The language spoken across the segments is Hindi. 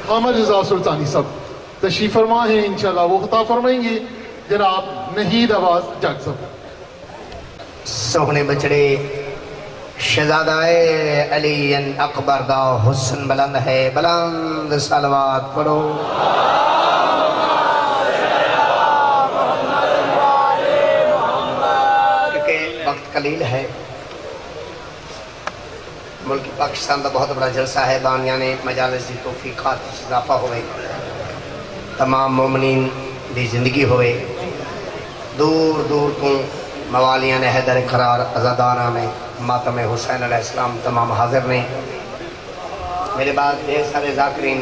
हामिद रज़ा सुल्तानी साहब तशरीफ फरमा है, इंशाल्लाह वो खिताब फरमाएंगे जनाब नहीद आवाज जग साहब। सोहने बचड़े शहजादाए अली अकबर दा हुस्न बुलंद है, बुलंद सलवात पढ़ो। क्योंकि वक्त कलील है, मुल्क पाकिस्तान का बहुत बड़ा जलसा है, बानिया ने मजालिस की तौफीकात इजाफा होए, तमाम मोमिनीन की जिंदगी होए, दूर दूर तो मवालिया ने हैदर करार अजादाना ने मातम हुसैन अलैहिस्सलाम तमाम हाजिर ने। मेरे बाद ढेर सारे जाकरीन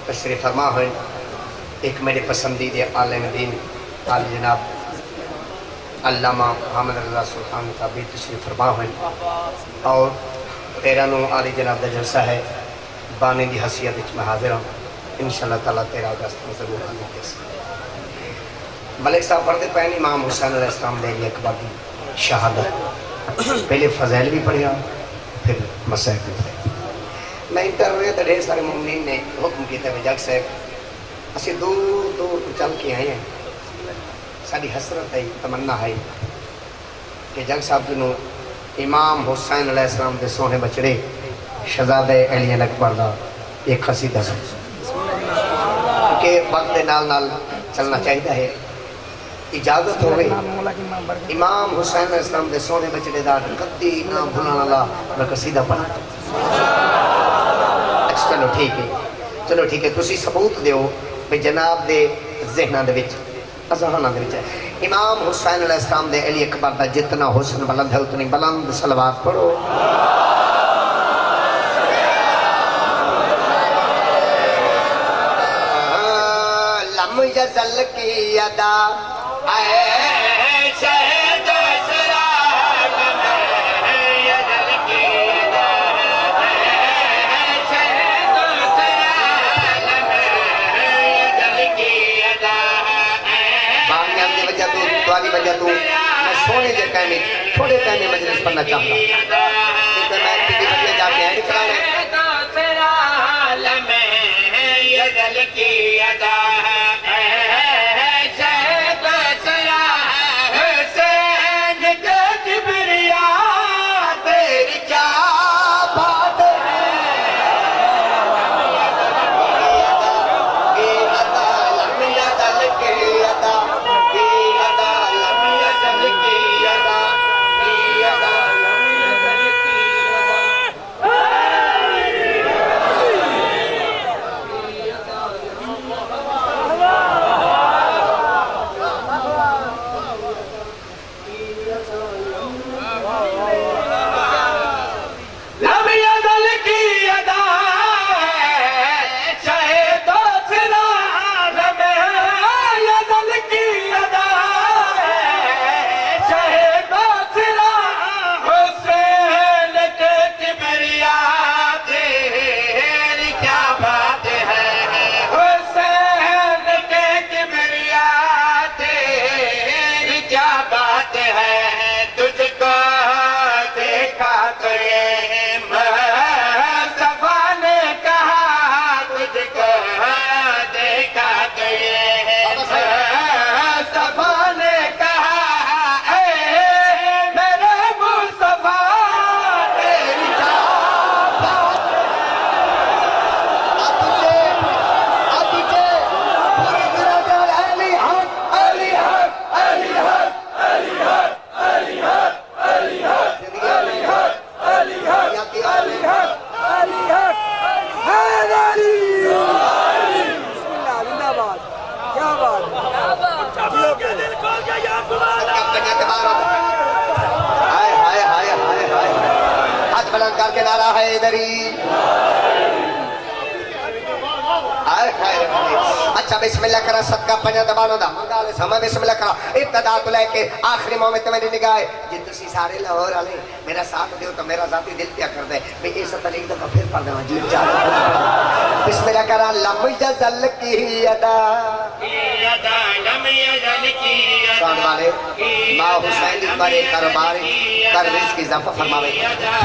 तशरीफ फरमा हुए। एक मेरे पसंदीदा आलिम दीन आल जनाब अल्लामा हामिद रज़ा सुल्तानी साहब भी तशरीफ फरमा हुए और 13 नूं आली जनाब का जलसा है, बानी की हसीयत मैं हाजिर हूँ। इंशाअल्लाह ताला 13 अगस्त में जरूर हाजिर कर। मलिक साहब पढ़ते पे इमाम हुसैन अलैहिस्सलाम दे अकबर की शहादत, पहले फजैल भी पढ़िया फिर मसैब भी पढ़िया। मैं इंटरनेट ढेर सारे मुमिनीन ने हुक्म किया जग साहब असी दूर दूर चल के आए हैं, साड़ी हसरत है तमन्ना है कि जग साहब जी इमाम हुसैन अलैहिस्सलाम के सोहने बचड़े शहजादे अली अकबर का एक कसीदा है कि वक्त के नाल नाल चलना चाहिए है। इजाजत हो इमाम हुसैन अलैहिस्सलाम के सोहने बचड़े का कदी ना भुलाने वाला मैं कसीदा पढ़ा। चलो ठीक है, चलो ठीक है, तुसी सबूत दो भी जनाब दे ज़हनां दे विच अज़हानां दे विच इमाम हुसैन अलैहिस्सलाम दे अली अकबर दा जितना हुस्न बुलंद है उतनी बुलंद सलवात पढ़ो। लम यज़ल की अदा वजह तू मैं सोने के टाइम थोड़े टाइम में मजलिस पढ़ना चाहता मैं जाके ऐड कराने करके नारा है इधर ही। अच्छा बिस्मिल्लाह करा, सदका पंजा दबानो दा मंगा ले समय बिस्मिल्लाह करा। इब्तिदा तो लेके आखिरी मोमेंट में मेरी निगाह जे तुसी सारे लाहौर वाले मेरा साथ दियो तो मेरा जाती दिल क्या कर दे मैं इस तरीके का फिर पढ़ देवा जी। बिस्मिल्लाह करा। लम यज़ल की अदा लम यज़ल की अदा वाले मां हुसैन बड़े करबारी कर रिज़्क़ इजाफा फरमावे।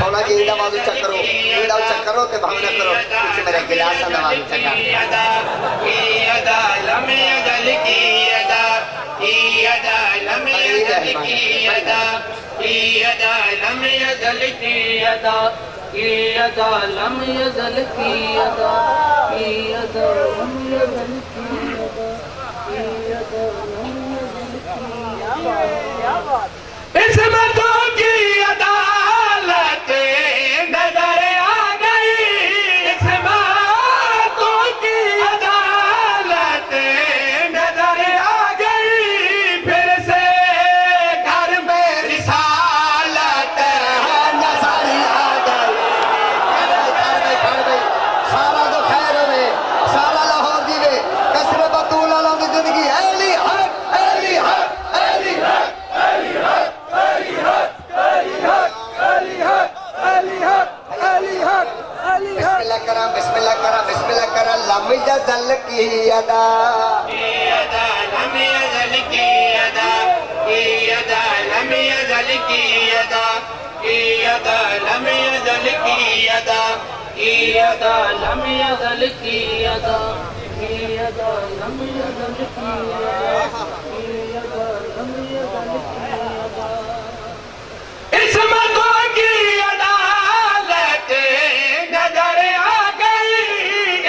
थोड़ा जी इंदा बाजू चेक करो, इंदा चेक करो के भावना करो कुछ मेरा गिलास अंदर चढ़ा इसमतों की अदालत नजर आ गई, इसमतों की अदालत नजर आ गई, फिर से घर में रिसालत नजर आ गई। सारा तो खैर में सारा लाहौर दी वे कसरे बतूल वालों की जिंदगी ऐली हक ऐली हक ऐली हक बिस्मिल्लाह करा लमिया जल की अदा लमिया जल की अदा लमिया जल की अदा लमिया जल की अदा लमिया जल की अदा लमिया जल की इसमतों की अदालत नजर आ गई,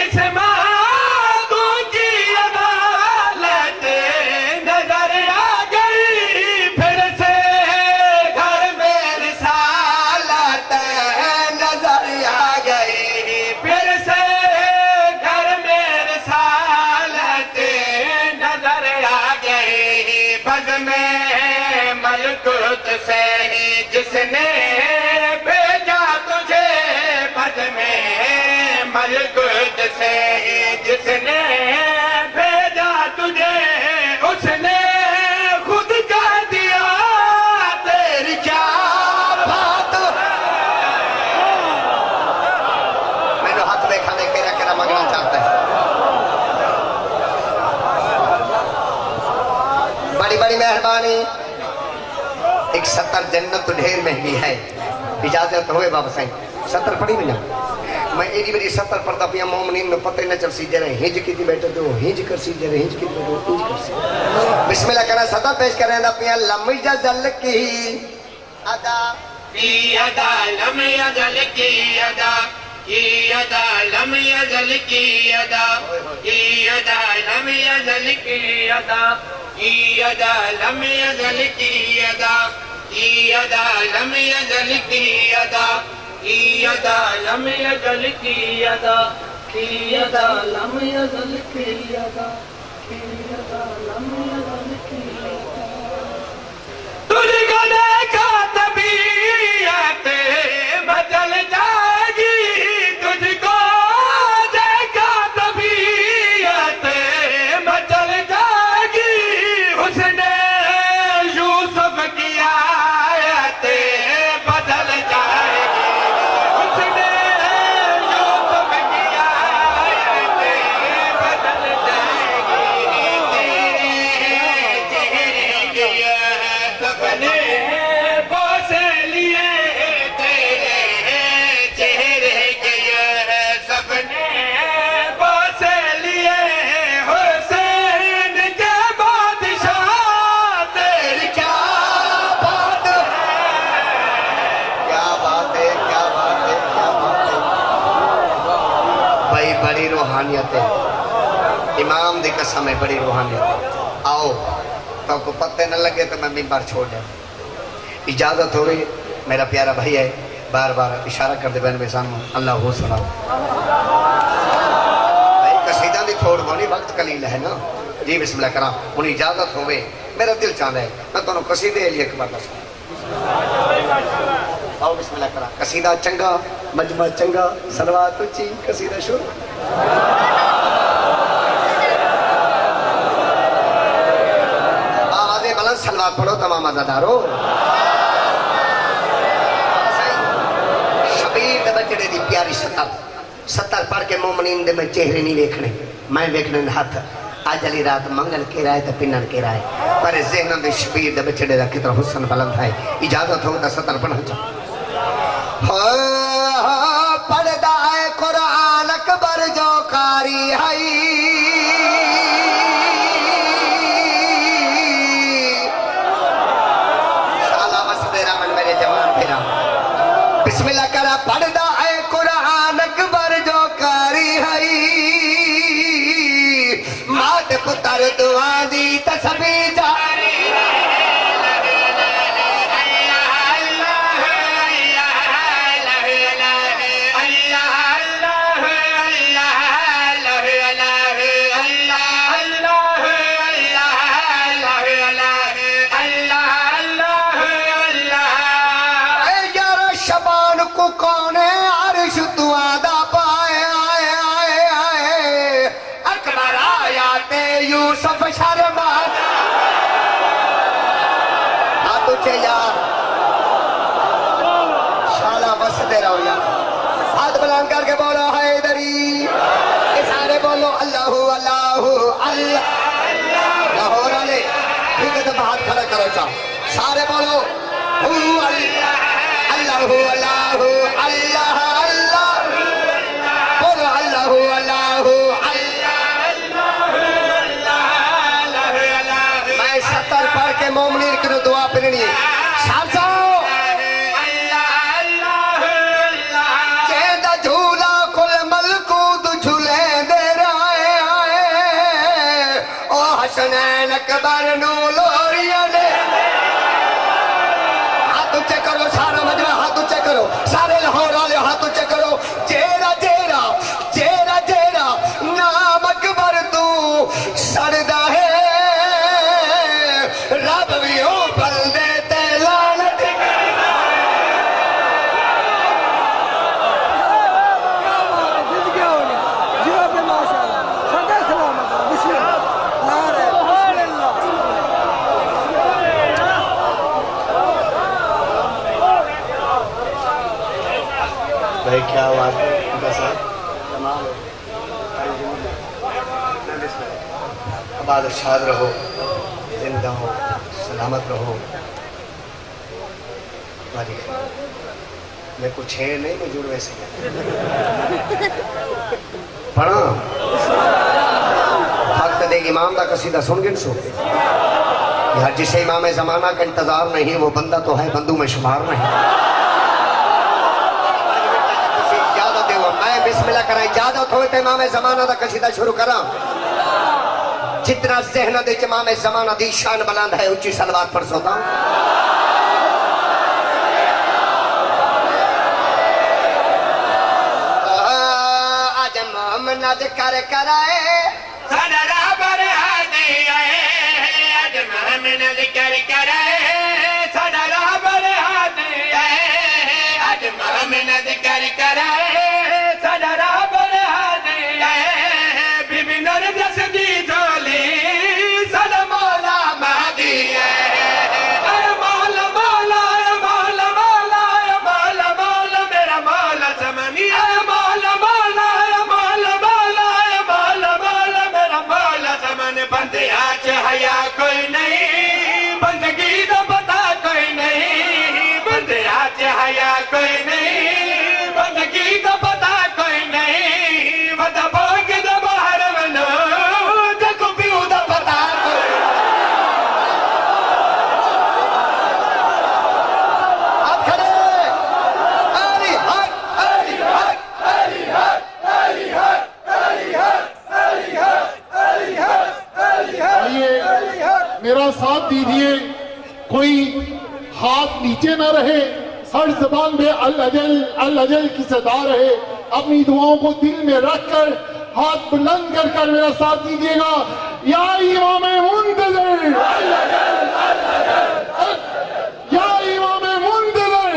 इसमतों की अदालत नजर आ गई, फिर से घर में रिसालत नजर आ गई। फिर से घर में रिसालत नजर आ गई, बज़ में मलकुत से जिसने भेजा तुझे, बज़ में मलकुत से जिसने भेजा तुझे, उसने खुद कह दिया तेरी क्या बात मैंने हाथ में खाने के रखना मंगना चाहता है। बड़ी बड़ी मेहरबानी। एक 70 जन्नत तो ढेर महंगी है, इजाजत होए बाबा साईं 70 पड़ी भी ना मैं एडी मेरी 70 पढ़ता पिया मोमनीन में पते न चल सी जरे हिज की बैठे तो हिज कर सी जरे हिज की बैठे हिज कर सी बिस्मिल्लाह करा सदा पेश करें दा पिया लमिया जल की अदा लमिया जल की अदा लमिया जल की अदा लमिया जल की अदा लमिया जल की अदा लमिया जल की अदा लमिया जल की अदा लमिया जल की अदा तुझको देखा तबीयत बदल जाएगी, तुझको देखा तबीयत बदल जाएगी, उसने यूसुफ की आयत बदल जाएगी, उसने यूसुफ की आयत बदल जाएगी, तेरे चेहरे के सपने बोसे लिए, तेरे चेहरे के सपने बोसे लिए, हुसैन के बादशाह तेरी क्या बात क्या बात है क्या बात है क्या बात है भाई बड़ी रूहानियत है इमाम दी कसम है बड़ी रूहानियत है। आओ तो को पत्ते न लगे तो मैं मिंबर छोड़ दे इजाजत हो गई मेरा प्यारा भाई है बार बार इशारा कर दे बहन में सामने अल्लाह हो सुनाओ भाई कसीदा दी थोड़ बोनी वक्त कलील है ना जी बिस्मिल्लाह करा हुन इजाजत होवे मेरा दिल चाहता है मैं तुहानू कसीदे लिए एक बार दस आओ बिस्मिल्लाह करा कसीदा चंगा मजमा चंगा सलवात उच्ची कसीदा शुरू आवाज़े बुलंद सलवात पढ़ो तमाम मज़ादारो शबीर दे बचड़े दी प्यारी सत्तर पढ़ के मोमनीन दे में चेहरे नहीं देखने मैं देखने हाथ आज अली रात मंगल के राय तो पिन्नन के राय पर ज़हन दे शबीर दे बचड़े दा कितना हुस्न बुलंद है इजाजत हो तो 70 पढ़ना चाहो पढ़दा है कारी हई शाला मसदेरा मन मेरे जवान फिरा बिस्मिल्लाह करा पढ़दा है कुरान अकबर जो कारी हई मात पुत्र दुआ दी तस्बी जारी कौन अर्श तुआदा पाए आए आए आए अकबर आया ते यूसुफ शर्मा हाथ उठे यार शाला बसते रहो यार हाथ बुलंद करके बोलो हैदरी ये सारे बोलो अल्लाह अल्लाह अल्लाह लाहौर वाले ठीक है तो हाथ खड़ा करो चाहो सारे बोलो अल्लाह अल्लाह अल्लाह अल्लाह अल्लाह बोलो अल्लाह अल्लाह अल्लाह मैं 70 पढ़ के मोमिन की दुआ पढ़नी है चेदा झूला कुल मलकूत झूले दे रहे आए ओ हसनैन अकबर नो लोरिया ने हाथ ऊंचे करो सारा मजमा हाथ ऊंचे करो सारे लाहौर वाले हाथ ऊंचे करो जेरा जेरा जेरा जेरा नाम अकबर तू सड़दा है रब भी हो बंदे ते लानत भाई क्या बात बस तमाम आबाद शाद रहो जिंदा हो सलामत रहो मैं कुछ है नहीं मैं जुड़ वैसे पढ़ा वक्त दे इमाम का कसीदा सुन गिन सो यार जिसे इमाम जमाना का इंतजार नहीं वो बंदा तो है बंदू में शुमार नहीं मैं बिस्मिल्लाह करा इजाजत हो तो इमाम जमाना का कसीदा शुरू करा जितना जहन दे इमाम जमाना दी शान बुलंद है ऊंची सलवात पढ़ सोता आज मोहम्मद कर कराए सदरा पर हादी आए आज मोहम्मद कर कराए सदरा पर हादी आए आज मोहम्मद कर कराए सदरा पर हादी आए बीबी नरगिस दी झोली सद मौला महदी आए मौला मौला मौला मौला मौला मौला मेरा मौला समनी मौला मौला मौला मौला मौला मौला मेरा मौला समन बंदे आज हया कोई नहीं बंदगी का पता कोई नहीं बंदे आज हया कोई नहीं बंदगी का पता कोई नहीं बता भोग द बाहर बनो देखो पीऊ दा पता कोई आप खड़े अली हक अली हक अली हक अली हक अली हक अली हक अली हक अली हक आइए मेरा साथ दीजिए कोई हाथ नीचे ना रहे हर जबान में अल अजल की सदा रहे अपनी दुआओं को दिल में रखकर हाथ बुलंद कर कर मेरा साथ दीजिएगा या इमाम मुंतज़िर या इमाम मुंतज़िर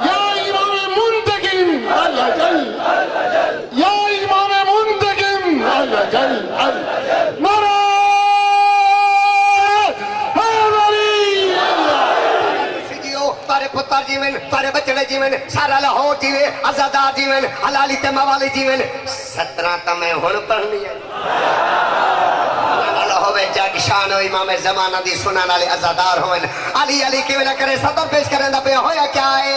या इमाम मुंतकिम अल अजल या इमाम मुंतकिम अल अजल नारा तारे पुत्र जीवन तारे बचड़े जीवन सारा लाहौर जीवे आजादार जीवन हलाली ते मवाली जीवन 17 तो मैं हुण पढ़नी है होवे जग शान हो इमाम जमाना दी सुनन वाले आजादार होवन अली अली किवें करे सदर पेश करंदा पे होया क्या है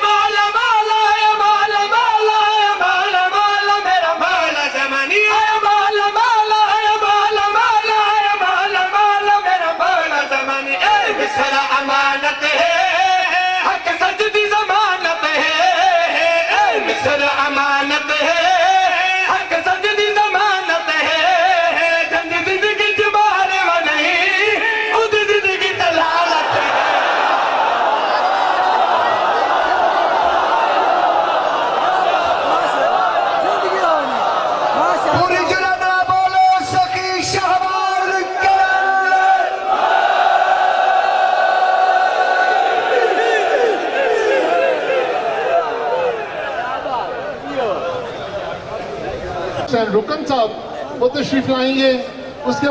मौला मौला मौला मौला मौला मौला रुकन साहब वो तशरीफ लाएंगे। उसके